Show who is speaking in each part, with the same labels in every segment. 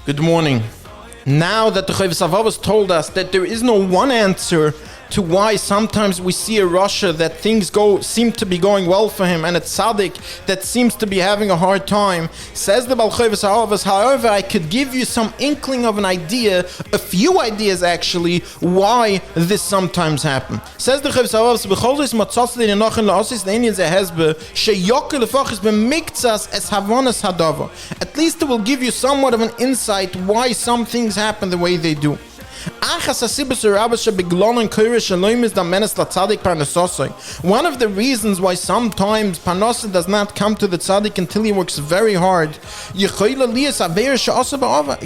Speaker 1: Good morning. Now that the Chovas Halevovas told us that there is no one answer to why sometimes we see a Russia that things seem to be going well for him, and a tzaddik that seems to be having a hard time, says the Chovas Halevovas, however, I could give you some inkling of an idea, a few ideas actually, why this sometimes happens. Says the Chovas Halevovas, b'chol zis matzos li nenochin la'osis le'inyan ze hezbe, she'yokel lefachis b'miktzas es havonas hadava. At least it will give you somewhat of an insight why some things happen the way they do. One of the reasons why sometimes Parnasa does not come to the tzaddik until he works very hard, it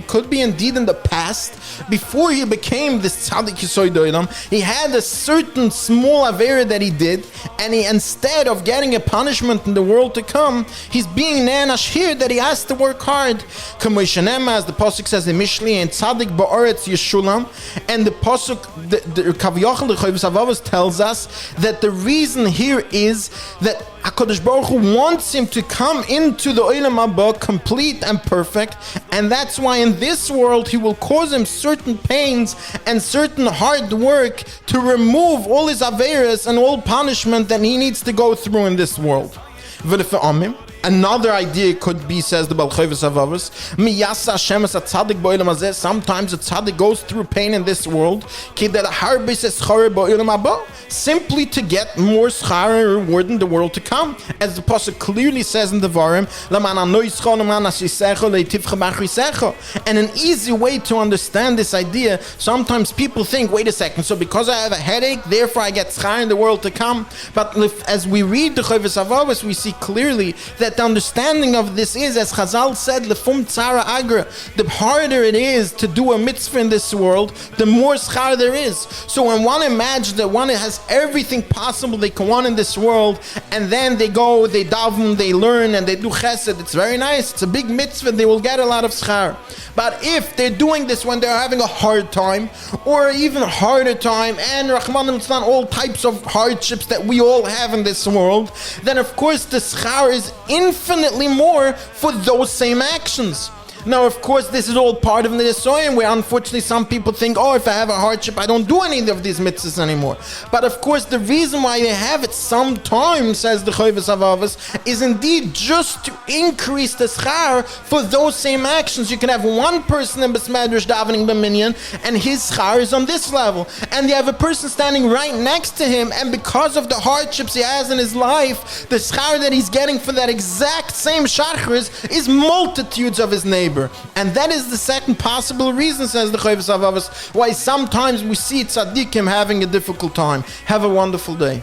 Speaker 1: could be indeed in the past, before he became this tzaddik Yisoid Olam, he had a certain small avera that he did, and he, instead of getting a punishment in the world to come, he's being ne'anash here that he has to work hard. As the pasuk says in Mishli, and tzaddik ba'aretz yeshulam. And the pasuk, the Kaviyachal, the Chovas Halevovas tells us that the reason here is that HaKadosh Baruch Hu wants him to come into the Olam Haba complete and perfect, and that's why in this world he will cause him certain pains and certain hard work to remove all his averas and all punishment that he needs to go through in this world. Another idea could be, says the Chovas Halevovas, sometimes a tzaddik goes through pain in this world simply to get more schar and reward in the world to come. As the pasuk clearly says in the Varim, and an easy way to understand this idea, sometimes people think, wait a second, so because I have a headache, therefore I get schar in the world to come. But as we read the Chovas Halevovas, we see clearly that the understanding of this is, as Chazal said, lefum tzara agra, the harder it is to do a mitzvah in this world, the more schar there is. So when one imagines that one has everything possible they can want in this world, and then they go, they daven, they learn, and they do chesed, it's very nice, it's a big mitzvah, they will get a lot of schar. But if they're doing this when they're having a hard time, or even harder time, and Rahman al-Islam, all types of hardships that we all have in this world, then of course the schar is infinitely more for those same actions. Now, of course, this is all part of the Nisoyim, where unfortunately some people think, oh, if I have a hardship, I don't do any of these mitzvahs anymore. But of course, the reason why they have it sometimes, says the Chovas Halevovas, is indeed just to increase the schar for those same actions. You can have one person in Besmedrash davening b'minyan, and his schar is on this level. And you have a person standing right next to him, and because of the hardships he has in his life, the schar that he's getting for that exact same shachris is multitudes of his neighbors. And that is the second possible reason, says the Chovas Halevovas, why sometimes we see tzaddikim having a difficult time. Have a wonderful day.